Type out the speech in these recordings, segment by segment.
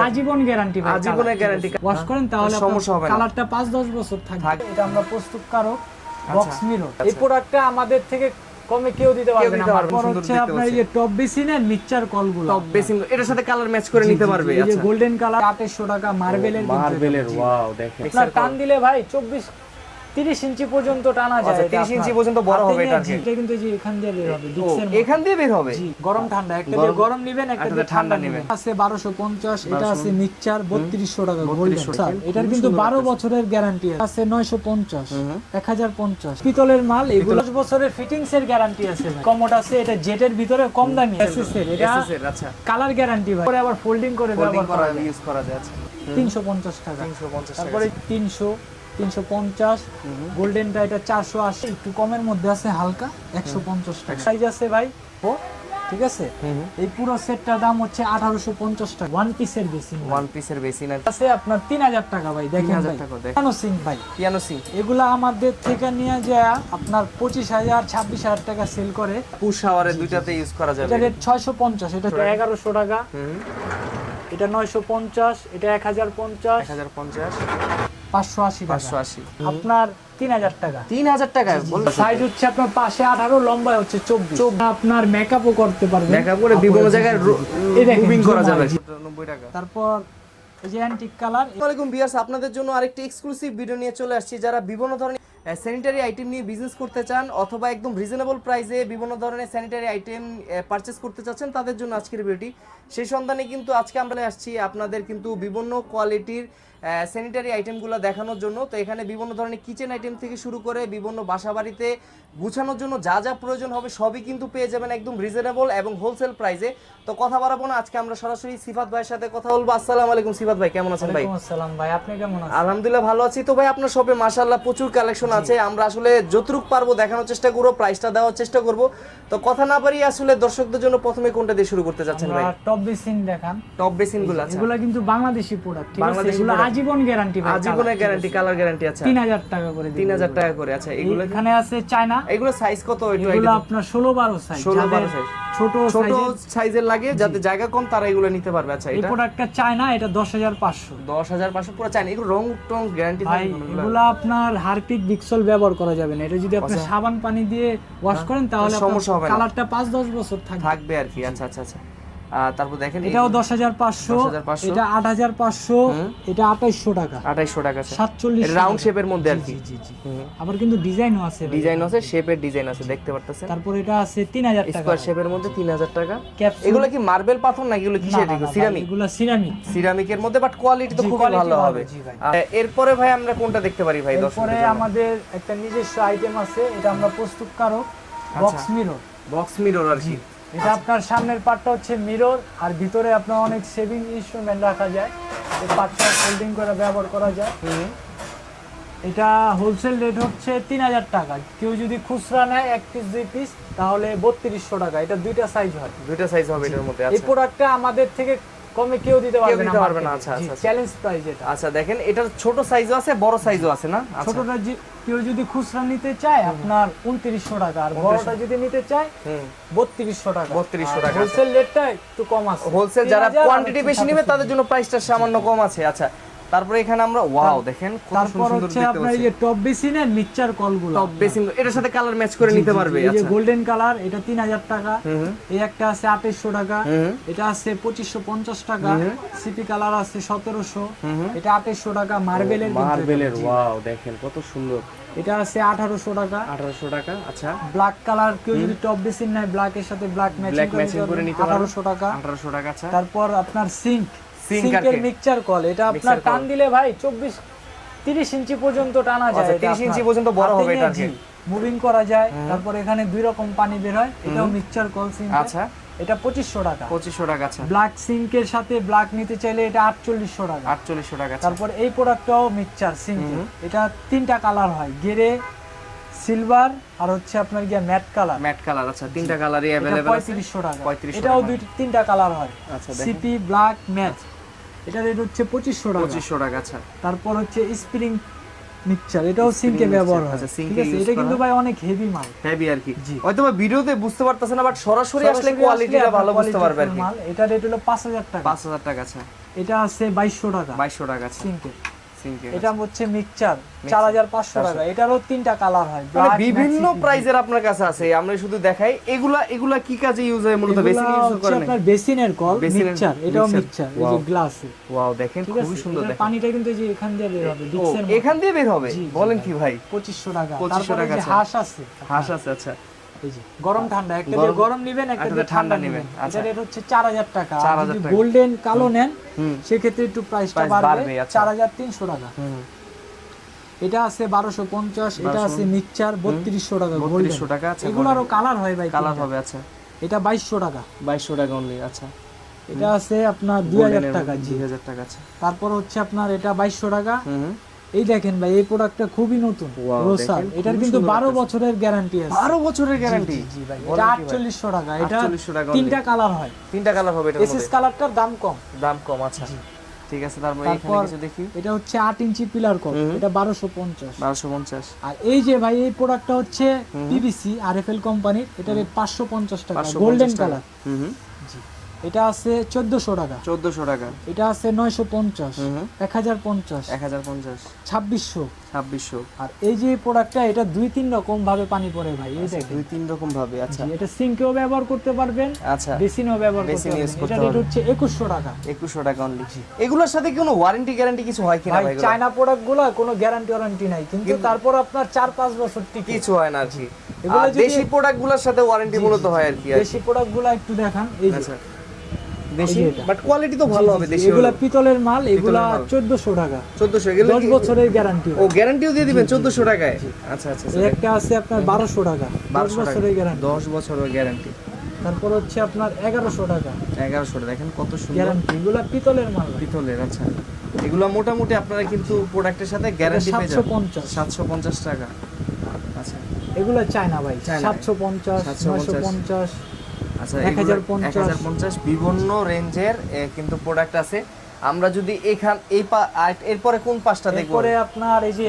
আজীবন গ্যারান্টি ভাই, আজীবনের গ্যারান্টি। ওয়াশ করেন তাহলে সমস্যা হবে না, কালারটা 5-10 বছর থাকবে। এটা আমরা প্রস্তুতকারক বক্স মিরর। এই প্রোডাক্টটা আমাদের থেকে কমে কেউ দিতে পারবে না। তারপর হচ্ছে আপনার এই যে টপ বেসিনের মিক্সচার কলগুলো, টপ বেসিন এটার সাথে কালার ম্যাচ করে নিতে পারবে। এই যে গোল্ডেন কালার 2800 টাকা, মার্বেলের ওয়াও দেখেন, আপনার টান দিলে ভাই 24-30 ইঞ্চি পর্যন্ত টানা যায়। 30 ইঞ্চি পর্যন্ত বড় হবে এটা। এটা কিন্তু যে এখান দিয়ে বের হবে, এখান দিয়ে বের হবে। জি, গরম ঠান্ডা, একটা দিয়ে গরম নেবেন, একটা দিয়ে ঠান্ডা নেবেন। আছে 1250, এটা আছে মিক্সচার 3200 টাকা গোল্ডেন। এটার কিন্তু 12 বছরের গ্যারান্টি আছে। 950, 1050 পিতলের মাল, এগুলো 10 বছরের ফিটিংস এর গ্যারান্টি আছে। কমোড আছে, এটা জেটের ভিতরে কম দামি এসএসএর, এটা আচ্ছা কালার গ্যারান্টি ভাই। পরে আবার ফোল্ডিং করে ব্যবহার করা যায়, ইউজ করা যায়। আচ্ছা 350 টাকা। 350 তারপরে 300, 350 গোল্ডেনটা, এটা 480, একটু কমের মধ্যে আছে হালকা 150 টাকা সাইজ আছে ভাই। ও ঠিক আছে, এই পুরো সেটটার দাম হচ্ছে 1850 টাকা। ওয়ান পিসের বেসিন, ওয়ান পিসের বেসিন আছে আপনার 3000 টাকা ভাই। দেখেন ভাই, পিয়ানো সিঙ্ক ভাই, পিয়ানো সিঙ্ক এগুলা আমাদের থেকে নিয়ে যায় আপনার 25000 26000 টাকা সেল করে। পুশ শাওয়ারে দুইটাতে ইউজ করা যাবে। এটা রেট 650, এটা 1100 টাকা। এটা 950, এটা 1050, 1050, 580 টাকা। 580 আপনার 3000 টাকা। 3000 টাকা সাইজ হচ্ছে আপনার পাশে 18, লম্বা হচ্ছে 24। আপনার মেকআপও করতে পারবেন, মেকআপ করে বিভিন্ন জায়গায় মুভিং করা যাবে। 90 টাকা। তারপর এই যে অ্যান্টিক কালার। আসসালামু আলাইকুম ভিউয়ার্স, আপনাদের জন্য আরেকটি এক্সক্লুসিভ ভিডিও নিয়ে চলে আসছি। যারা বিভিন্ন ধরনের স্যানিটারি আইটেম নিয়ে বিজনেস করতে চান অথবা একদম রিজনেবল প্রাইসে বিভিন্ন ধরনের স্যানিটারি আইটেম পারচেস করতে চাচ্ছেন, তাদের জন্য আজকের ভিডিওটি। সেই সন্ধানে কিন্তু আজকে আমরা আসছি আপনাদের কিন্তু বিভিন্ন কোয়ালিটির স্যানিটারি আইটেমগুলো দেখানোর জন্য। তো এখানে বিভিন্ন ধরনের কিচেন আইটেম থেকে শুরু করে বিভিন্ন বাসা বাড়িতে গুছানোর জন্য যা যা প্রয়োজন হবে সবই কিন্তু পেয়ে যাবেন একদম রিজনেবল এবং হোলসেল প্রাইসে। তো কথা বাড়াবো না, আজকে আমরা সরাসরি সিফাত ভাইয়ের সাথে কথা বলবো। আসসালামু আলাইকুম সিফাত ভাই, কেমন আছেন ভাই? ওয়ালাইকুম আসসালাম ভাই, আপনি কেমন আছেন? আলহামদুলিল্লাহ ভালো আছি। তো ভাই আপনার শপে মাশাআল্লাহ প্রচুর কালেকশন আছে, আমরা আসলে যতটুকু পারবো দেখানোর চেষ্টা করব, প্রাইসটা দেওয়ার চেষ্টা করব। তো কথা না পারি আসলে দর্শকদের জন্য প্রথমে কোনটা দিয়ে শুরু করতে যাচ্ছেন ভাই? টপ বেসিন দেখান। টপ বেসিনগুলো আছে, এগুলো কিন্তু বাংলাদেশি প্রোডাক্ট, ঠিক আছে? বাংলাদেশি এগুলো product। আজীবন গ্যারান্টি ভাই, আজীবনের গ্যারান্টি, কালার গ্যারান্টি। আচ্ছা 3000 টাকা করে দিই। 3000 টাকা করে। আচ্ছা এগুলো এখানে আছে চায়না, এগুলো সাইজ কত? এগুলো আপনার 16-12 সাইজ, 16-12 সাইজ, ছোট সাইজের লাগে যাতে জায়গা কম তারা এগুলো নিতে পারবে। আচ্ছা এই এটা প্রোডাক্টটা চায়না, এটা 10500। 10500 পুরো চায়না। এগুলো রং টং গ্যারান্টি ভাই থাকবে? এগুলো আপনার হারপিক বিক্সল ব্যবহার করা যাবে না। এটা যদি আপনি সাবান পানি দিয়ে ওয়াশ করেন তাহলে সমস্যা হবে না, কালারটা 5-10 বছর থাকবে আর কি। আচ্ছা আচ্ছা আচ্ছা। তারপর দেখেন এটাও 10500, এটা 8500, এটা 2800 টাকা। 2800 টাকা। 47 রাউন্ড শেপের মধ্যে আর কি। জি জি। আবার কিন্তু ডিজাইনও আছে, ডিজাইন আছে, শেপের ডিজাইন আছে, দেখতে পারতেছেন। তারপর এটা আছে 3000 টাকা, স্কয়ার শেপের মধ্যে 3000 টাকা। এগুলো কি মার্বেল পাথর নাকি এগুলো কিসের? সিরামিক। এগুলো সিরামিক, সিরামিকের মধ্যে, বাট কোয়ালিটি তো খুব ভালো হবে। এরপরে ভাই আমরা কোনটা দেখতে পারি ভাই? এরপরে আমাদের একটা নিজস্ব আইটেম আছে, এটা আমরা প্রস্তুতকারক বক্স মিরর। বক্স মিরর আর কি। এটা আপনার সামনের পার্টটা হচ্ছে মিরর, আর ভিতরে আপনার অনেক সেভিং ইনস্ট্রুমেন্ট রাখা যায়, এই পার্টটা ফোল্ডিং করে ব্যবহার করা যায়। এটা হোলসেল রেট হচ্ছে 3000 টাকা। কেউ যদি খুচরা নেয় 1 পিস 2 পিস তাহলে 3200 টাকা। এটা দুইটা সাইজ হয়, দুইটা সাইজ হবে এটার মধ্যে। এই প্রোডাক্টটা আমাদের থেকে কমে কেউ দিতে পারবে না। আচ্ছা আচ্ছা, চ্যালেঞ্জ প্রাইস এটা। আচ্ছা দেখেন, এটার ছোট সাইজও আছে, বড় সাইজও আছে না? ছোটটা কেউ যদি খুচরা নিতে চায় আপনার 2900 টাকা, আর বড়টা যদি নিতে চায় 3200 টাকা। 3200 টাকা। হোলসেল রেটটা একটু কম আছে, হোলসেল যারা কোয়ান্টিটি বেশি নেবে তাদের জন্য প্রাইসটা সামান্য কম আছে। আচ্ছা তারপরে এখানে আমরা ওয়াও দেখেন কত তারপর সুন্দর হচ্ছে দেখতে আপনার এই যে টপ বেসিনের মিক্সচার কলগুলো, টপ বেসিন এটার সাথে কালার ম্যাচ করে নিতে পারবে। এই যে আচ্ছা গোল্ডেন কালার, এটা 3000 টাকা। এই একটা আছে 2800 টাকা, এটা আছে 2550 টাকা। সিপি কালার আছে 1700, এটা 2800 টাকা। মার্বেলের ওয়াও দেখেন কত সুন্দর। এটা আছে 1800 টাকা। 1800 টাকা। আচ্ছা ব্ল্যাক কালার, কেউ যদি টপ বেসিন নেয় ব্ল্যাক এর সাথে ব্ল্যাক ম্যাচিং করে নিতে পারবে, 1800 টাকা। 1800 টাকা। আচ্ছা তারপর আপনার সিঙ্কের মিক্সচার কল, এটা আপনার টান দিলে ভাই 24-30 ইঞ্চি পর্যন্ত টানা যায়। 30 ইঞ্চি পর্যন্ত বড় হবে এটা, মুভিং করা যায়। তারপর এখানে দুই রকম পানি বের হয়, এটাও মিক্সচার কল সিঙ্ক। আচ্ছা এটা 2500 টাকা। 2500 টাকা। আচ্ছা ব্ল্যাক সিঙ্কের সাথে ব্ল্যাক নিতে চাইলে এটা 4800 টাকা। 4800 টাকা। তারপর এই প্রোডাক্টটাও মিক্সচার সিঙ্ক, এটা তিনটা কালার হয়, গ্রে, সিলভার আর হচ্ছে আপনার গিয়া ম্যাট কালার। আচ্ছা তিনটা কালারই अवेलेबल আছে। 3500 টাকা। 3500 এটাও তিনটা কালার হয়। আচ্ছা সিপি, ব্ল্যাক, ম্যাট। এটা রেট হচ্ছে 2500 টাকা। 2500 টাকা। আচ্ছা তারপর হচ্ছে স্প্রিং মিক্সচার, এটাও সিঙ্কে ব্যবহার হয়। আচ্ছা, ঠিক সিঙ্কে আছে, ইউজ এটা করা কিন্তু ভাই অনেক হেভি মাল। হেভি আর কি, জি। হয়তো বা ভিডিওতে বুঝতে পারতেছেন না, বাট সরাসরি আসলে সরাসরি কোয়ালিটিটা আপনার ভালো বুঝতে quality পারবে আর full কি। মাল। এটা রেট হলো 5000 টাকা। 5000 টাকা। আচ্ছা, এটা আছে 2200 টাকা 2200 টাকা। আচ্ছা, সিঙ্কে। সিঙ্কে। এটা হচ্ছে মিক্সচার 4500 টাকা। এটারও 3টা কালার হয়, মানে black, বিভিন্ন maxi, প্রাইজের আপনার কাছে আছে, আমরা শুধু দেখাই। এগুলা কি কাজে ইউজ হয় মূলত? এগুলা বেসিন ইউজ হচ্ছে করেন? আপনার বেসিনের কল বেসিনের মিক্সচার, এটাও mixer, মিক্সচার, এই যে wow. গ্লাসে। ওয়াও, দেখেন ঠিক খুবই আছে, সুন্দর। এটার দেখেন পানিটা কিন্তু এই যে এখান দিয়ে বের হবে ও, ডিক্সের মতো। এখান দিয়ে বের হবে? জি, জি বলেন ভাই। কি ভাই? 2500 টাকা। 2500 তারপরে টাকা। যে আচ্ছা, হাঁস আছে, হাঁস আছে। আচ্ছা, এই যে গরম ঠান্ডা, একটা দিয়ে গরম নেবেন, একটা দিয়ে ঠান্ডা নেবেন। আচ্ছা। এটা রেট হচ্ছে 4000 টাকা। আর 4000 যদি টাকা। গোল্ডেন কালো নেন হুম। সেক্ষেত্রে একটু প্রাইসটা প্রাইস বাড়বে, বাড়বে, আচ্ছা। 4300 টাকা। হুম। এটা আছে 1250, এটা আছে মিক্সচার 3200 টাকা 3200 টাকা। আচ্ছা, এগুলোরও কালার হয় ভাই, কালার তিনটা। হবে। আচ্ছা, এটা 2200 টাকা। 2200 টাকা অনলি। আচ্ছা, এটা আছে আপনার 2000 টাকা। জি। 2000 টাকা। আচ্ছা, তারপর হচ্ছে আপনার এটা 2200 টাকা। হুম। এই দেখেন ভাই, এই প্রোডাক্টটা খুবই নতুন, Wow, রোসার। দেখেন, এটার খুবই কিন্তু সুন্দর 12 লাগতেছে। বছরের গ্যারান্টি আছে। 12 বছরের গ্যারান্টি? জি ভাই, এটা 4800 টাকা। এটা 4800 টাকা তিনটা কালার হয়, তিনটা কালার হবে এটার এসএস মধ্যে। কালারটার দাম কম। দাম কম। আচ্ছা, ঠিক আছে। তারপর এখানে তারপর কিছু দেখি। এটা হচ্ছে 8 ইঞ্চি পিলার কল, এটা 1250। 1250। আর এই যে ভাই, এই প্রোডাক্টটা হচ্ছে পিভিসি আরএফএল কোম্পানির, এটা রেট 550 টাকা, 550 গোল্ডেন টাকা। কালার। হুম। জি। এটা আছে 1400 টাকা। 1400 টাকা। এটা আছে 950, 1050, 1050, 2600। 2600। আর এই যে প্রোডাক্টটা, এটা 2-3 রকম ভাবে পানি পড়ে ভাই, এই দেখেন। দুই তিন রকম ভাবে। আচ্ছা, জি, এটা সিঙ্কেও ব্যবহার করতে পারবেন, আচ্ছা, বেসিনেও ব্যবহার করতে বেসিন use পারবেন। করতে এটা রেট পারবেন। হচ্ছে 2100 টাকা। 2100 টাকা অনলি। এগুলোর সাথে কোনো ওয়ারেন্টি গ্যারান্টি কিছু হয় কিনা ভাই ভাই? চায়না প্রোডাক্টগুলো কোনো গ্যারান্টি ওয়ারেন্টি নাই, কিন্তু তারপর আপনার 4-5 বছর টিকে। কিছু হয় না আর কি। এগুলো আর যদি- দেশি প্রোডাক্টগুলোর সাথে ওয়ারেন্টি মূলত হয় আর কি। দেশি প্রোডাক্টগুলো একটু দেখান, এই যে আচ্ছা, দেশি, এই যে এটা। বাট কোয়ালিটি তো ভালো হবে দেশি। এগুলা পিতলের মাল, এগুলা মাল। 1400 টাকা। 1400 এগুলো 10 বছরের গ্যারান্টি। ও, গ্যারান্টিও দিয়ে দিবেন 1400 টাকায়? আচ্ছা, আচ্ছা। এই একটা আছে আপনার 1200 টাকা, 10 বছরের গ্যারান্টি। 10 বছরের গ্যারান্টি। তারপর হচ্ছে আপনার 1100 টাকা 1100 দেখেন কত সুন্দর গ্যারান্টি। এগুলা পিতলের মাল ভাই। পিতলের। আচ্ছা, এগুলো মোটামুটি আপনারা কিন্তু প্রোডাক্টের সাথে গ্যারান্টি পেয়ে যাবেন। 750 750 টাকা। আচ্ছা, এগুলা চায়না ভাই, চায়না। 750, 950, আচ্ছা, 1050, 1050 বিভিন্ন রেঞ্জের কিন্তু প্রোডাক্ট আছে। আমরা যদি এরপরে কোন পাঁচটা দেখবো? এরপরে আপনার এই যে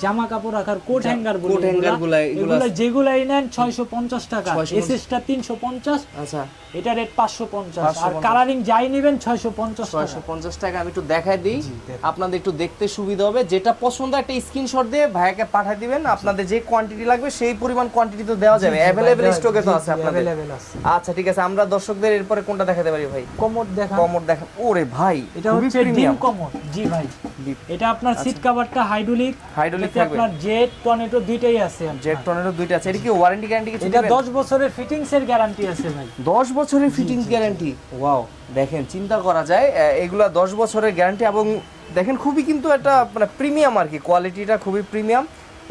জামা কাপড় রাখার কোট হ্যাঙ্গার বলে, কোট হ্যাঙ্গার গুলা, এগুলা যেগুলাই নেন 650 টাকা, 650 এসএসটা 350, আচ্ছা, এটা রেট 550। আর 550 কালারিং যাই নেবেন 650 টাকা। 650 টাকা। আমি একটু দেখাই দিই, জি, দেখেন। আপনাদের একটু দেখতে সুবিধা হবে। যেটা পছন্দ একটা স্ক্রিনশট দিয়ে ভাইয়াকে পাঠিয়ে দিবেন। আপনাদের যে কোয়ান্টিটি লাগবে সেই পরিমাণ কোয়ান্টিটি তো দেওয়া যাবে, অ্যাভেলেবল স্টকে তো আছে আপনাদের। अवेलेबल আছে। আচ্ছা, ঠিক আছে। আমরা দর্শকদের এরপরে কোনটা দেখাতে পারি ভাই? কমোড দেখান। কমোড দেখেন। ওরে ভাই, এটা খুবই হচ্ছে ডিম প্রিমিয়াম। কমোড। জি ভাই, ডিপ। এটা আপনার সিট কভারটা হাইড্রোলিক। হাইড্রোলিক এতে থাকবে। আপনার জেট টর্নেডো দুইটাই আছে আপনার। জেট টর্নেডো দুইটা আছে। এটা কি ওয়ারেন্টি গ্যারান্টি কিছু এটা দিবেন? 10 বছরের ফিটিংস এর গ্যারান্টি আছে ভাই। 10 বছরের ফিটিংস গ্যারান্টি। ওয়াও, দেখেন চিন্তা করা যায়, এগুলা 10 বছরের গ্যারান্টি। এবং দেখেন খুবই কিন্তু একটা মানে প্রিমিয়াম আর কি, কোয়ালিটিটা খুবই প্রিমিয়াম।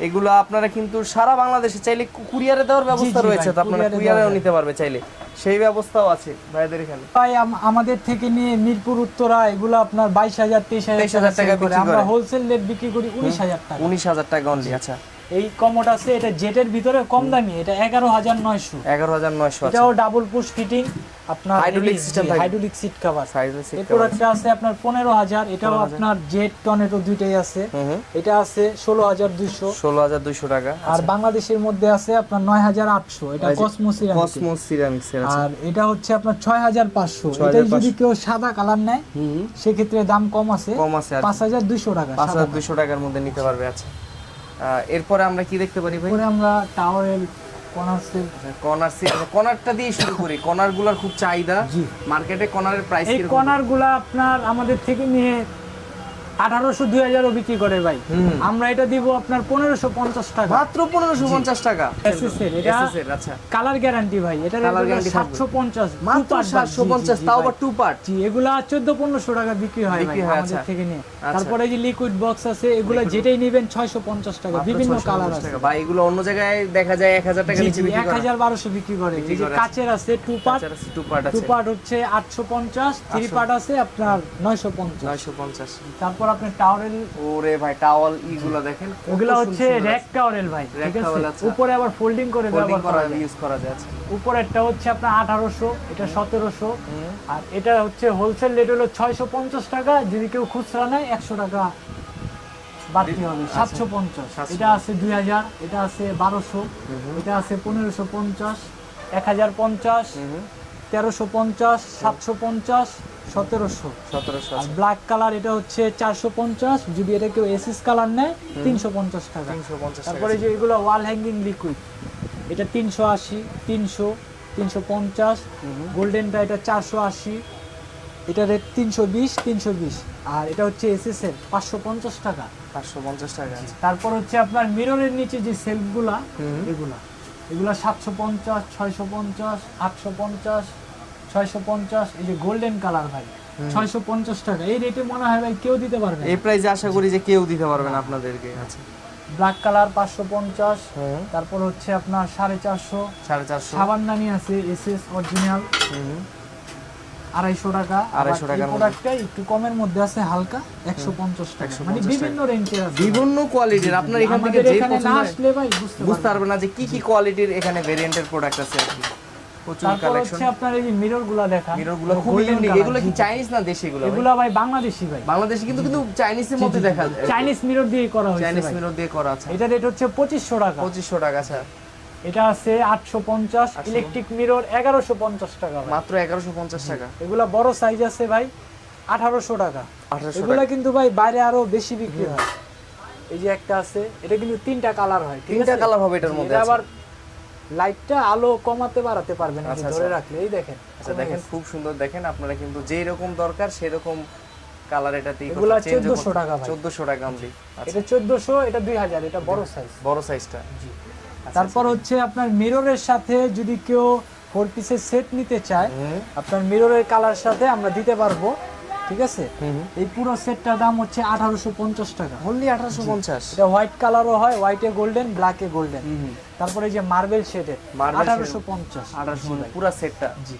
এগুলো আপনারা কিন্তু সারা বাংলাদেশে চাইলে কুরিয়ারে দেওয়ার ব্যবস্থা জি রয়েছে, ভাই, তো আপনারা কুরিয়ারে কুরিয়ারেও দেওয়া নিতে পারবে চাইলে, সেই ব্যবস্থাও আছে ভাইদের এখানে। ভাই আমাদের থেকে নিয়ে মিরপুর উত্তরা এগুলো আপনার 22000 23,000 টাকা টাকা বিক্রি আমরা করে। হোলসেল রেট বিক্রি করি 19000 টাকা। 19,000 টাকা অনলি। আচ্ছা, এই কমোড আছে, এটা জেটের ভিতরে কম দামি, এটা 11900। 11,900। এটাও ডাবল পুশ ফিটিং আপনার, Hydraulic system থাকে। Hydraulic seat cover. সাইজের এই প্রোডাক্টটা আছে আপনার 15000, এটাও আপনার জেট টর্নেডো দুইটাই আছে। এটা আছে 16200। 16,200 টাকা। আর বাংলাদেশের মধ্যে আছে আপনার 9800, এটা কসমোস কসমোস সিরামিক্স এর। আর এটা হচ্ছে আপনার 6500। 6500 এটাই যদি কেউ সাদা কালার নেয় সেক্ষেত্রে দাম কম আছে, কম আছে আর 5200 টাকা। 5200 টাকার মধ্যে নিতে পারবে। আচ্ছা, এরপরে আমরা কি দেখতে পারি ভাই? পরে আমরা টাওয়েল কনার্সের কর্নারটা দিয়ে শুরু করি। কর্নারগুলোর খুব চাহিদা জি। মার্কেটে। কর্নারের প্রাইস এই কিরকম? কর্নারগুলা আপনার আমাদের থেকে নিয়ে 1800 2000 বিক্রি করে ভাই। আমরা এটা দিব আপনার 1550 টাকা। মাত্র 1550 টাকা। এসএস এর এটা এসএস এর। আচ্ছা, কালার গ্যারান্টি ভাই, এটা Colour guarantee থাকবে। 750 মাত্র 750, তাও আবার টু পার্ট। জি, এগুলা 1400-1500 টাকা বিক্রি হয় ভাই বিক্রি হয়, আমাদের আচ্ছা। থেকে নিয়ে। আচ্ছা। তারপরে এই যে লিকুইড বক্স আছে, এগুলা যেটাই নেবেন 650 টাকা, বিভিন্ন কালার আছে। ভাই এগুলো অন্য জায়গায় দেখা যায় 1000 টাকা নিচে বিক্রি করে। 1200 বিক্রি করে। এই যে কাচের আছে two part, two part two আছে পার্ট হচ্ছে 850, থ্রি পার্ট আছে আপনার 950। 950। তারপর আপনার টাওয়েল, ওরে ভাই, টাওয়াল ইগুলো দেখেন, ওগুলা হচ্ছে র্যাক টাওয়েল ভাই, ঠিক towel আছে। আছে। উপরে আবার ফোল্ডিং করে ফোল্ডিং ব্যবহার করা করা যায়। ইউজ করা যায়। আচ্ছা, উপরেরটা হচ্ছে আপনার 1800, এটা 1700, আর এটা হচ্ছে হোলসেল রেট হলো 650 টাকা। যদি কেউ খুচরা নেয় 100 টাকা বাড়তি হবে 750, এটা আছে 2000, এটা আছে 1200, এটা আছে 1550, 1050, 1350, 750, 1700। আর ব্ল্যাক কালার এটা হচ্ছে 450, যদি এটা কেউ এসএস কালার নেয় 350 টাকা। তারপরে যে এগুলো ওয়াল হ্যাঙ্গিং লিকুইড, এটা 380, 300, 350, গোল্ডেনটা এটা 480, এটা রেট 320। আর এটা হচ্ছে এসএস এর 550 টাকা। 550 টাকা। তারপর হচ্ছে আপনার মিররের নিচে যে সেলফগুলা, এগুলা 750, 650, 850, 650। এই যে গোল্ডেন কালার ভাই 650 টাকা। এই রেটে মনে হয় ভাই কেউ দিতে পারবে না। এই প্রাইসে আশা করি যে কেউ দিতে পারবে না আপনাদেরকে। আচ্ছা, ব্ল্যাক কালার 550, তারপর হচ্ছে আপনার 450। সাবানদানি আছে এসএস অরিজিনাল 250 টাকা। 250 টাকার প্রোডাক্টটা একটু কমের মধ্যে আছে, হালকা 150 টাকা। মানে বিভিন্ন রেঞ্জের আছে, বিভিন্ন কোয়ালিটির। আপনার এখান থেকে যে এখানে না পছন্দ আসলে ভাই বুঝতে পারবেন না যে কি কি কোয়ালিটির এখানে ভেরিয়েন্টের প্রোডাক্ট আছে আর কি। প্রচুর তারপর কালেকশন। হচ্ছে আপনার এই যে মিররগুলো দেখা, মিররগুলো খুব ইউনিক। এগুলো কি চাইনিজ না দেশি? এগুলো ভাই বাংলাদেশি ভাই। বাংলাদেশি কিন্তু চাইনিজের মধ্যে দেখা যায়। চাইনিজ মিরর দিয়ে করা হয়েছে, চাইনিজ মিরর দিয়ে করা আছে। এটা রেট হচ্ছে 2500 টাকা। 2500 টাকা। আচ্ছা, এটা আছে 850, ইলেকট্রিক মিরর 1150 টাকা ভাই। মাত্র 1150 টাকা। এগুলা বড় সাইজ আছে ভাই 1800 টাকা। 1800 এগুলা কিন্তু ভাই বাইরে আরো বেশি বিক্রি হয়। এই যে একটা আছে, এটা কিন্তু 3টা কালার হয়, ঠিক আছে? 3টা কালার হবে এটার মধ্যে। এটা আবার লাইটটা আলো কমাতে বাড়াতে পারবেন, এই আচ্ছা, ধরে রাখলে এই দেখেন। আচ্ছা, দেখেন খুব সুন্দর। দেখেন আপনারা কিন্তু যেই রকম দরকার সেরকম কালার এটাতেই এগুলা 1400 টাকা ভাই। 1400 টাকা অনলি। এটা 1400, এটা 2000, এটা বড় সাইজ। বড় সাইজটা। জি। তারপর হচ্ছে আপনার মিররের সাথে যদি কেউ 4 পিসের সেট নিতে চায়, আপনার মিররের কালার সাথে আমরা দিতে পারবো, ঠিক আছে? এই পুরো সেটটার দাম হচ্ছে 1850 টাকা। অনলি 1850। এটা হোয়াইট কালারও হয়, হোয়াইটে গোল্ডেন, ব্ল্যাকে গোল্ডেন। তারপরে যে মার্বেল শেডের 1850। 1850 পুরো সেটটা। জি।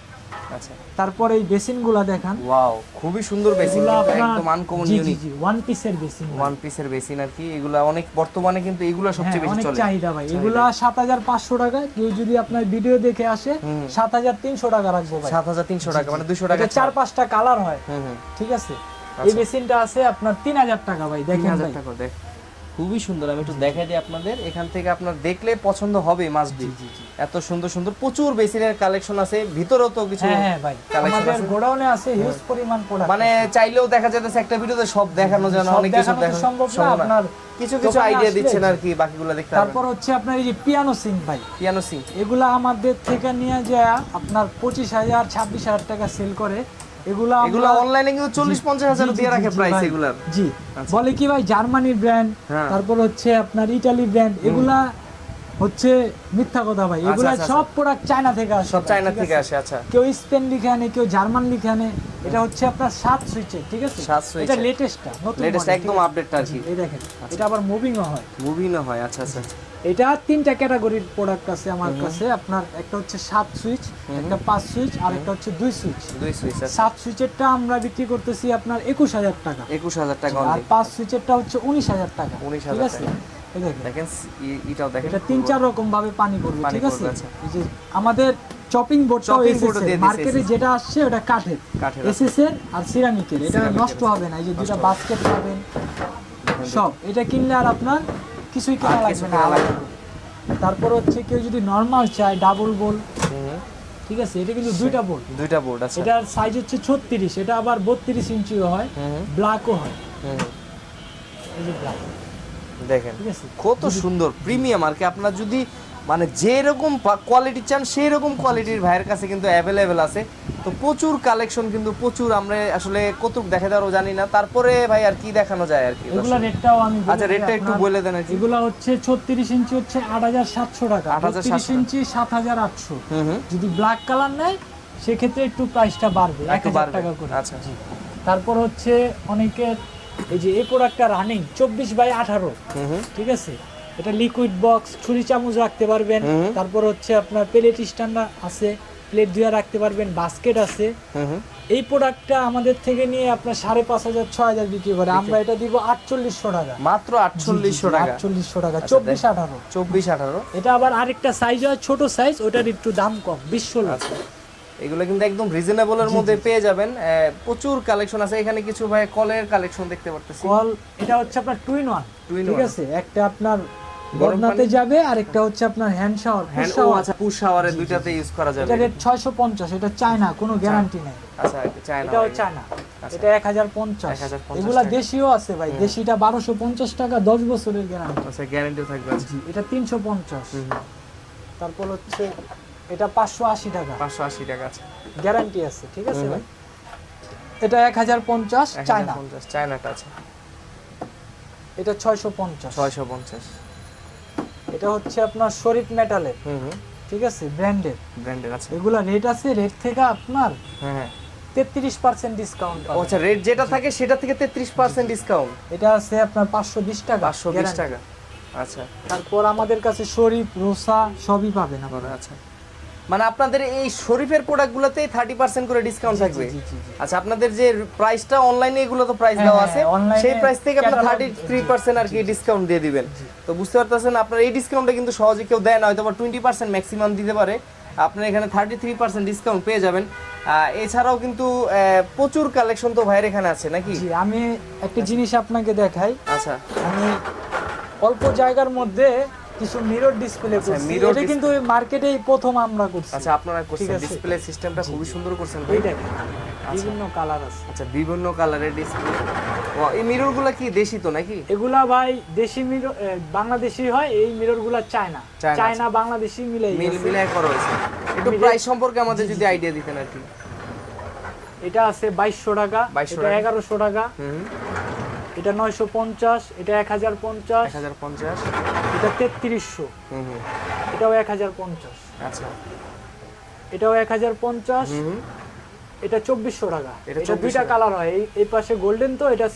আচ্ছা, তারপর এই বেসিনগুলো দেখান। ওয়াও, খুবই সুন্দর বেসিন, এগুলো আপনার একদম আনকমন জি ইউনিক। জি, ওয়ান পিসের বেসিন। ওয়ান পিসের বেসিন আর কি। এগুলা অনেক বর্তমানে কিন্তু এগুলা সবচেয়ে বেশি অনেক চলে। চাহিদা ভাই। এগুলা 7500 টাকা। কেউ যদি আপনার ভিডিও দেখে আসে 7300 টাকা রাখবো ভাই। 7300 টাকা, মানে 200 টাকা। 4-5টা কালার হয়, ঠিক আছে? এই বেসিনটা আছে আপনার 3000 টাকা ভাই। দেখেন 3000 ভাই, টাকা। দেখ, খুবই সুন্দর। আমি একটু দেখাই দিই আপনাদের। এখান থেকে আপনার দেখলে পছন্দ হবে মাস্ট বি। এত সুন্দর সুন্দর প্রচুর বেসিনের কালেকশন আছে। ভিতরেও তো কিছু হ্যাঁ ভাই, আমাদের গোডাউনে আছে হিউজ পরিমাণ প্রোডাক্ট। মানে চাইলেও দেখা যাচ্ছে একটা ভিডিওতে সব দেখানো যায় না, অনেক কিছু দেখানো সম্ভব না। আপনার কিছু কিছু আইডিয়া দিচ্ছেন আর কি, বাকিগুলো দেখতে হবে। তারপর হচ্ছে আপনার এই যে পিয়ানো সিঙ্ক ভাই, পিয়ানো সিঙ্ক, এগুলা আমাদের থেকে নিয়ে যায় আপনার 25000 26000 টাকা সেল করে। এগুলা অনলাইনে কিন্তু 40-50 হাজার দিয়ে রাখে প্রাইস এগুলার। জি, বলে কি ভাই জার্মানির ব্র্যান্ড, তারপর হচ্ছে আপনার ইতালি ব্র্যান্ড। এগুলা হচ্ছে মিথ্যা কথা ভাই। এগুলা সব প্রোডাক্ট চায়না থেকে আসে, সব চায়না থেকে আসে। আচ্ছা, কেউ স্পেন লিখে আনে, কেউ জার্মান লিখে আনে। এটা হচ্ছে আপনার 7 সুইচের, ঠিক আছে? 7 সুইচ, এটা লেটেস্টটা, নতুন লেটেস্ট একদম আপডেটটা আর কি। এই দেখেন, এটা আবার মুভিংও হয়। মুভিংও হয়। আচ্ছা আচ্ছা। এটা 3টা ক্যাটাগরির প্রোডাক্ট আছে আমার কাছে। আপনার একটা হচ্ছে 7 সুইচ, একটা 5 সুইচ, আর একটা হচ্ছে 2 সুইচ। 2 সুইচ। 7 সুইচেরটা আমরা বিক্রি করতেছি আপনার 21000 টাকা। 21000 টাকা আর অনলি। 5 সুইচেরটা হচ্ছে 19000 টাকা। 19000 ঠিক আছে? এই দেখেন, এটাও দেখেন। এটা 3-4 রকম ভাবে পানি পড়বে, ঠিক আছে? এই যে আমাদের চপিং বোর্ডটাও এসএস মার্কেটে যেটা আসছে ওটা কাঠের, এসএস এর আর সিরামিকের। এটা নষ্ট হবে না। এই যে দুটো বাস্কেট পাবেন সব। এটা কিনলে আর আপনার কিছুই কেনা লাগবে না আলাদা। তারপর হচ্ছে কেউ যদি নরমাল চায় ডাবল বোল, ঠিক আছে? এটা কিন্তু দুইটা বোর্ড আছে। এটার সাইজ হচ্ছে 36, এটা আবার 32 ইঞ্চিও হয়, ব্ল্যাকও হয়। এই যে ব্ল্যাক দেখেন কত সুন্দর প্রিমিয়াম আর কি। আপনার যদি মানে যেরকম কোয়ালিটি চান সেই রকম কোয়ালিটির ভাইয়ের কাছে কিন্তু অ্যাভেলেবেল আছে। তো প্রচুর কালেকশন, কিন্তু প্রচুর। আমরা আসলে কতটুকু দেখা দেওয়ারও জানি না। তারপরে ভাই আর কি দেখানো যায় আর কি। এগুলা রেটটাও আমি বলি। আচ্ছা, রেটটা একটু বলে দেন আর কি। এগুলা হচ্ছে 36 ইঞ্চি হচ্ছে 8700 টাকা, 38 ইঞ্চি 7800। যদি ব্ল্যাক কালার নেয় সেক্ষেত্রে একটু প্রাইসটা বাড়বে 1000 টাকা করে। আচ্ছা, তারপর হচ্ছে অনেকের এই যে এই প্রোডাক্টটা রানিং 24/18, ঠিক আছে? এটা লিকুইড বক্স, ছুরি চামচ রাখতে পারবেন। তারপর হচ্ছে আপনার প্লেট স্ট্যান্ড আছে, প্লেট ধুয়ে রাখতে পারবেন, বাস্কেট আছে। এই প্রোডাক্টটা আমাদের থেকে নিয়ে আপনার 5500-6000 বিক্রি করে। আমরা এটা দিব 4800 টাকা। মাত্র 4800 টাকা। 4800 টাকা, 24/18। 24/18। এটা আবার আরেকটা সাইজ হয়, ছোট সাইজ, ওটার একটু দাম কম, 2016। আচ্ছা, এগুলো কিন্তু একদম রিজনেবলের মধ্যে পেয়ে যাবেন। প্রচুর কালেকশন আছে এখানে। কিছু ভাই কলের কালেকশন দেখতে পারতেছি। কল এটা হচ্ছে আপনার two in one, Two in ঠিক one। আছে, একটা আপনার বদনাতে যাবে আর একটা হচ্ছে আপনার হ্যান্ড শাওয়ার। আচ্ছা, পুশ শাওয়ারে দুইটাতে ইউজ করা যাবে। এটা রেট 650, এটা চায়না, কোনো গ্যারান্টি নাই। আচ্ছা, চায়না, এটাও চায়না, এটা 1050। 1050 এগুলা দেশীয় আছে ভাই, দেশিটা 1250 টাকা, 10 বছরের গ্যারান্টি। আচ্ছা, গ্যারান্টি থাকবে। জি, এটা 350। তারপর হচ্ছে এটা 580 টাকা, 580 টাকা আছে, গ্যারান্টি আছে, ঠিক আছে ভাই। এটা 1050 চায়না, 1050 চায়নাটা আছে। এটা 650। 650। এটা হচ্ছে আপনার শরীফ মেটালের, ঠিক আছে, ব্র্যান্ডের আছে। এগুলা রেট আছে, রেট থেকে আপনার হ্যাঁ 33% ডিসকাউন্ট। আচ্ছা, রেট যেটা থাকে সেটা থেকে 33% ডিসকাউন্ট। এটা আছে আপনার 520 টাকা, 520 টাকা। আচ্ছা, তারপর আমাদের কাছে শরীফ, রোসা সবই পাবেন আপনারা। আচ্ছা, মানে আপনাদের এই শরীফের প্রোডাক্টগুলোতেই 30% করে ডিসকাউন্ট থাকবে। জি। আচ্ছা, আপনাদের যে প্রাইসটা অনলাইনে এগুলো তো প্রাইস দেওয়া আছে, সেই প্রাইস থেকে আপনারা 33% আর কি ডিসকাউন্ট দিয়ে দিবেন। তো বুঝতে পারতেছেন, আপনার এই ডিসকাউন্টটা কিন্তু সহজে কেউ দেয় না, হয়তো 20% ম্যাক্সিমাম দিতে পারে। আপনারা এখানে 33% ডিসকাউন্ট পেয়ে যাবেন। এছাড়াও কিন্তু প্রচুর কালেকশন তো ভাইয়ের এখানে আছে নাকি? জি, আমি একটা জিনিস আপনাকে দেখাই। আচ্ছা, আমি অল্প জায়গার মধ্যে কিছু মিরর ডিসপ্লে করছি, এটা কিন্তু মার্কেটেই প্রথম আমরা করছি। আচ্ছা, আপনারা করছেন, ডিসপ্লে সিস্টেমটা খুবই সুন্দর করছেন ভাই। এই দেখেন বিভিন্ন কালার আছে। আচ্ছা, বিভিন্ন কালারের ডিসপ্লে। এই মিররগুলো কি দেশি তো নাকি? এগুলা ভাই দেশি মিরর, বাংলাদেশি হয়। এই মিররগুলা চায়না, বাংলাদেশি মিলাই করা হয়েছে। একটু প্রাইস সম্পর্কে আমাদের যদি আইডিয়া দিতেন আর কি। এটা আছে 2200 টাকা, এটা 1100 টাকা, এটা 950, এটা 1050, 1050, এটা 3300, এটাও 1050। আচ্ছা, এটাও 1050, এটা 2400 টাকা। এটা দুইটা কালার হয়, এই পাশে গোল্ডেন, তো এটা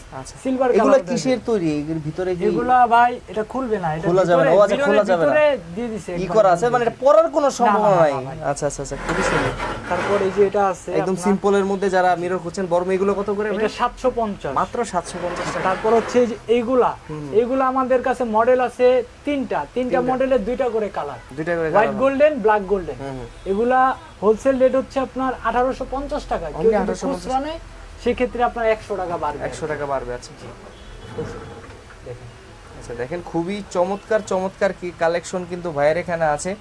সিলভার কালার। এগুলা কিসের তৈরি? এর ভিতরে কি? এগুলা ভাই এটা খুলবে না, এটা খোলা যাবে না। ও আচ্ছা, খোলা যাবে না, দিয়ে দিছে কি করা আছে, মানে এটা পরার কোনো সম্ভাবনা নাই। আচ্ছা, খুবই সুন্দর। তারপর এই যে এটা আছে একদম সিম্পলের মধ্যে যারা মিরর খুঁজছেন, বড় এগুলো কত করে? এটা 750, মাত্র 750 টাকা। তারপর হচ্ছে যে এইগুলা আমাদের কাছে মডেল আছে তিনটা মডেলের দুইটা করে colour, white golden, black golden. এগুলা হোলসেল রেট হচ্ছে আপনার 1850 টাকা। কেউ যদি খুচরা নেয় সেক্ষেত্রে আপনার 100 টাকা বাড়বে। 100 টাকা বাড়বে। আচ্ছা, আচ্ছা, দেখেন খুবই চমৎকার কি কালেকশন কিন্তু ভাইয়ের এখানে আছে।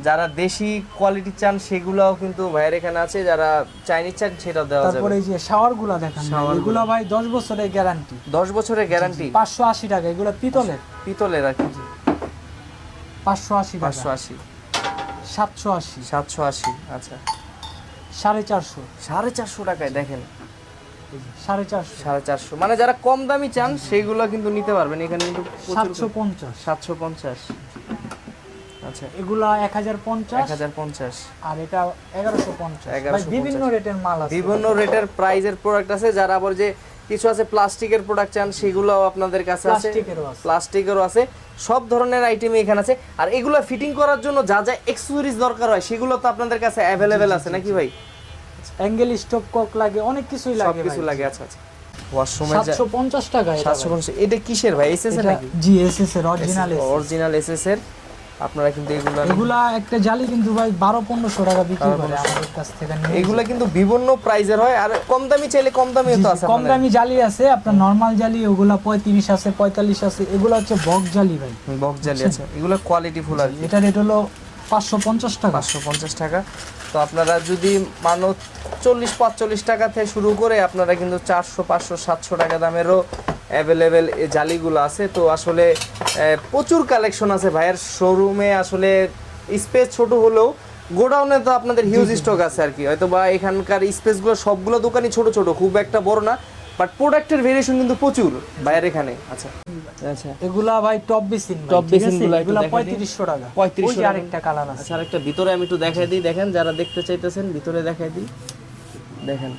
যারা দেশি কোয়ালিটি চান সেগুলোও কিন্তু ভাইয়ের এখানে আছে, যারা চাইনিজ চান সেটাও দেওয়া যাবে। তারপরে এই যে শাওয়ারগুলো দেখেন, এগুলো ভাই 10 বছরের গ্যারান্টি। 10 বছরের গ্যারান্টি। 580 টাকা। এগুলো পিতলের আর কি। 580 টাকা, 580, 780, আচ্ছা, 450, 450 টাকায়। দেখেন 450, মানে যারা কম দামি চান সেগুলো কিন্তু নিতে পারবেন এখানে কিন্তু। 750, আচ্ছা, এগুলা 1050, আর এটা 1150। বিভিন্ন রেটের মাল আছে, বিভিন্ন রেটের প্রাইজের প্রোডাক্ট আছে। যারা আবার যে কিছু আছে প্লাস্টিকের প্রোডাক্ট চান সেগুলোও আপনাদের কাছে আছে, প্লাস্টিকেরও আছে, সব ধরনের আইটেমই এখানে আছে। আর এগুলো ফিটিং করার জন্য যা যা অ্যাকসেসরিজ দরকার হয় সেগুলো তো আপনাদের কাছে অ্যাভেলেবেল আছে নাকি ভাই? অ্যাঙ্গেল স্টপ কক লাগে, অনেক কিছুই লাগে, সব কিছু লাগে। আচ্ছা, ওয়াশরুমে 750 টাকা। 750। এটা কিসের ভাই? এসএস এর নাকি? জি, এসএস এর অরিজিনাল এসএস এর। আপনারা কিন্তু এগুলা একটা জালি কিন্তু ভাই 1200-1500 টাকা বিক্রি করে আমাদের কাছ থেকে। এগুলা কিন্তু বিভিন্ন প্রাইজের হয়, আর কম দামি চাইলে কম দামিও তো আছে। কম দামি জালি আছে আপনার, নরমাল জালি ওগুলা 35 আছে, 45 আছে। এগুলা হচ্ছে বক্স জালি ভাই, বক্স জালি আছে। এগুলা কোয়ালিটি ফুল আর এটা রেট হলো 550 টাকা। 550 টাকা। তো আপনারা যদি মানো 40-45 টাকা থেকে শুরু করে আপনারা কিন্তু 400, 500, 700 টাকা দামেরও অ্যাভেলেবেল এই জালিগুলো আছে। তো আসলে প্রচুর কালেকশন আছে ভাইয়ের শোরুমে। আসলে স্পেস ছোট হলেও গোডাউনে তো আপনাদের হিউজ স্টক আছে আর কি। হয়তো বা এখানকার স্পেসগুলো সবগুলো দোকানই ছোট, খুব একটা বড় না, বাট প্রোডাক্টের ভেরিয়েশন কিন্তু প্রচুর ভাইয়ের এখানে। আচ্ছা, এগুলা ভাই টপ বেসিন গুলো, এগুলা 3500 টাকা। 3500 টাকা। আরেকটা কালার আছে। আচ্ছা, আরেকটা ভিতরে আমি একটু দেখাই দিই, দেখেন যারা দেখতে চাইতেছেন ভিতরে দেখাই দিই। দেখেন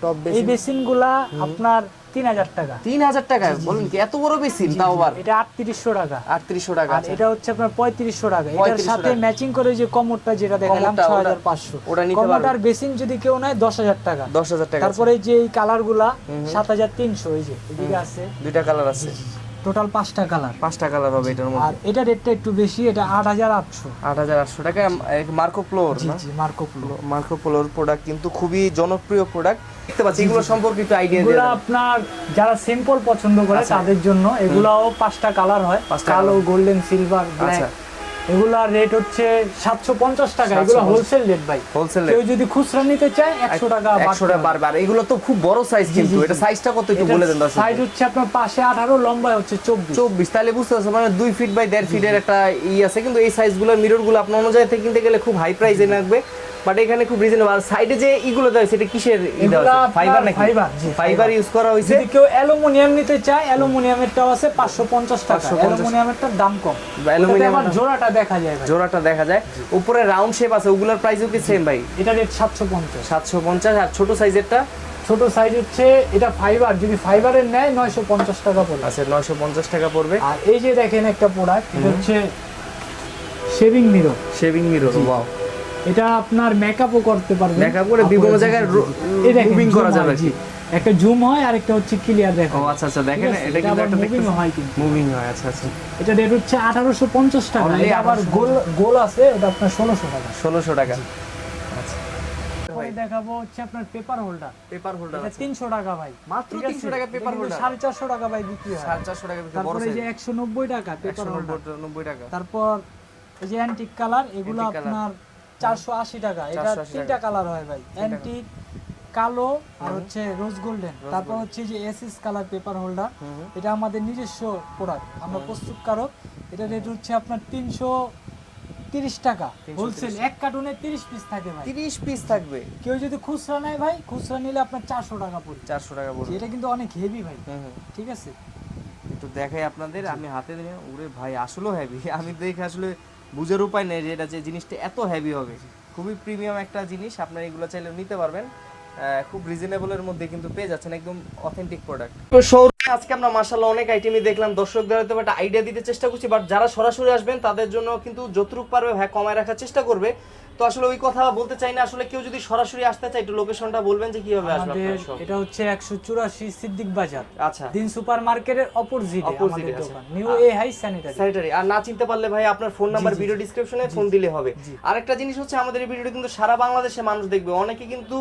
টপ বেসিন, এই বেসিন গুলা আপনার 3000 টাকা। 3000 টাকা বলেন কি? এত বড় বেসিন? তাও আবার এটা 3800 টাকা। 3800 টাকা। আর এটা হচ্ছে আপনার 3500 টাকা। এটার সাথে ম্যাচিং করে যে কমোডটা যেটা দেখালাম 6500, ওটা নিতে পারবেন। কমোড আর বেসিন যদি কেউ নেয় 10000 টাকা। 10000 টাকা। তারপরে যে এই কালারগুলা 7300, এই যে এদিকে আছে দুইটা কালার আছে। টোটাল 5টা কালার। 5টা কালার হবে এটার আর মধ্যে। এটা রেটটা একটু বেশি, এটা 8800। 8800 টাকা। মার্কো ফ্লোর জি না? জি, মার্কো প্লো। মার্কো ফ্লোর প্রোডাক্ট কিন্তু খুবই জনপ্রিয় প্রোডাক্ট। দেখতে পাচ্ছি এগুলো সম্পর্কে একটু আইডিয়া এগুলো দেন। আপনার যারা সিম্পল পছন্দ করে আচ্ছা। তাদের জন্য এগুলাও 5টা কালার হয়, 5টা কালো, কালার। Golden, silver, black. আচ্ছা। এগুলার রেট হচ্ছে 750 টাকা। এগুলো 750 হোলসেল রেট ভাই। হোলসেল কেউ যদি খুচরা নিতে চায় 100 টাকা 100 টাকা বাড়বে। আর এগুলো তো খুব বড় সাইজ কিন্তু, জি, জি। এটা সাইজটা কত একটু বলে দেন দর্শক। সাইজ হচ্ছে আপনার পাশে 18, লম্বায় হচ্ছে 24। 24, তাহলে বুঝতে পারছো মানে 2 ফিট বাই 1.5 ফিটের একটা আছে। কিন্তু এই সাইজগুলো মিররগুলো আপনার অন্য জায়গা থেকে কিনতে গেলে খুব হাই প্রাইসে লাগবে, বাট এখানে খুব রিজনেবল। সাইডে যে ইগুলো দেয় সেটা কিসের এগুলা ফাইবার নাকি? ফাইবার, জি, ফাইবার ইউজ করা হয়েছে। যদি কেউ অ্যালুমিনিয়াম নিতে চায়, অ্যালুমিনিয়ামেরটাও আছে 550 টাকা। 550 অ্যালুমিনিয়ামেরটার দাম কম, অ্যালুমিনিয়াম আবার জোড়াটা দেখা যায় ভাই। জোড়াটা দেখা যায়। উপরে রাউন্ড শেপ আছে, ওগুলোর প্রাইসও কি সেম ভাই? এটা রেট 750। 750। আর ছোট সাইজেরটা? ছোট সাইজ হচ্ছে এটা ফাইবার, যদি ফাইবারের নেয় 950 টাকা পড়বে। আচ্ছা, 950 টাকা পড়বে। আর এই যে দেখেন একটা প্রোডাক্ট, এটা হচ্ছে shaving mirror. Shaving mirror, wow. এটা আপনার মেকআপও করতে পারবেন, মেকআপ করে বিভিন্ন জায়গায় মুভিং করা যাবে। জি, একটা জুম হয় আর একটা হচ্ছে ক্লিয়ার দেখা। ও আচ্ছা আচ্ছা, দেখেন এটা কিন্তু একটা মুভিং হয় কিন্তু। মুভিং হয়। আচ্ছা আচ্ছা, এটা রেট হচ্ছে 1850 টাকা। Only এটা আবার গোল আছে, এটা আপনার 1600 টাকা। 1600 টাকা। আচ্ছা, পরে দেখাবো হচ্ছে আপনার পেপার হোল্ডার। পেপার হোল্ডার এটা 300 টাকা ভাই, মাত্র ঠিক আছে? 300 টাকা পেপার এটা কিন্তু হোল্ডার। 450 টাকা ভাই বিক্রি হয়। 450 টাকা বিক্রি, বড় তারপরে এই সাইজ। যে 190 টাকা পেপার হোল্ডার। 190 টাকা। তারপর এই যে অ্যান্টিক কালার, এগুলো Antique colour। আপনার 480 টাকা। এটা 480 তিনটা কালার হয় ভাই, অ্যান্টিক, কালো আর হচ্ছে রোজ গোল্ডেন। তারপর হচ্ছে যে এসএস কালার পেপার হোল্ডার, এটা আমাদের নিজস্ব প্রোডাক্ট, আমরা প্রস্তুতকারক। এটা রেট হচ্ছে আপনার 330 টাকা হোলসেল। এক কার্টুনে 30 পিস থাকে ভাই। 30 পিস থাকবে। কেউ যদি খুচরা নেয় ভাই, খুচরা নিলে আপনার 400 টাকা পড়বে। 400 টাকা পড়বে। এটা কিন্তু অনেক হেভি ভাই, হুম। ঠিক আছে? একটু দেখাই আপনাদের, আমি হাতে দিয়ে, ওরে ভাই আসলেও হেভি। আমি দেখে আসলে বুঝার উপায় নেই যে এটা যে জিনিসটা এত হেভি হবে। খুবই প্রিমিয়াম একটা জিনিস, আপনারা এগুলো চাইলে নিতে পারবেন। খুব রিজনেবলের মধ্যে কিন্তু পেয়ে যাচ্ছেন, একদম অথেন্টিক প্রোডাক্ট। তো শোরুমে আজকে আমরা মাশাআল্লাহ অনেক আইটেমই দেখলাম, দর্শকদের হয়তো একটা আইডিয়া দিতে চেষ্টা করছি, বাট যারা সরাসরি আসবেন তাদের জন্য কিন্তু যতটুকু পারবে ভাই কমায় রাখার চেষ্টা করবে। তো আসলে ওই কথা বলতে চাই না, আসলে কেউ যদি সরাসরি আসতে চায় একটু লোকেশনটা বলবেন যে কিভাবে আসবে আমাদের আপনার শপ? এটা হচ্ছে 184 সিদ্দিক বাজার, আচ্ছা, দিন সুপার মার্কেটের অপোজিটে আমাদের আচ্ছা। দোকান, নিউ এ হাই স্যানিটারি। স্যানিটারি। আর না চিনতে পারলে ভাই আপনার ফোন নাম্বার ভিডিও ডেসক্রিপশনে ফোন দিলে হবে। আরেকটা জিনিস হচ্ছে, আমাদের এই ভিডিওটা কিন্তু সারা বাংলাদেশে মানুষ দেখবে, অনেকে কিন্তু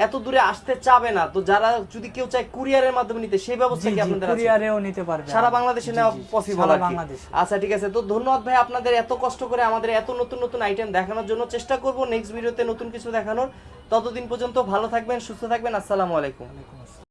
এত দূরে আসতে চাবে না। তো যারা যদি কেউ চায় কুরিয়ারের মাধ্যমে নিতে, সেই ব্যবস্থা কি আপনাদের আছে? কুরিয়ারেও নিতে পারবে, সারা বাংলাদেশে নেওয়া পসিবল সারা আর কি? বাংলাদেশে। আচ্ছা ঠিক আছে, তো ধন্যবাদ ভাই আপনাদের এত কষ্ট করে আমাদের এত নতুন নতুন আইটেম দেখানোর জন্য। চেষ্টা করব নেক্সট ভিডিওতে নতুন কিছু দেখানোর। ততদিন পর্যন্ত ভালো থাকবেন, সুস্থ থাকবেন। আসসালামু আলাইকুম।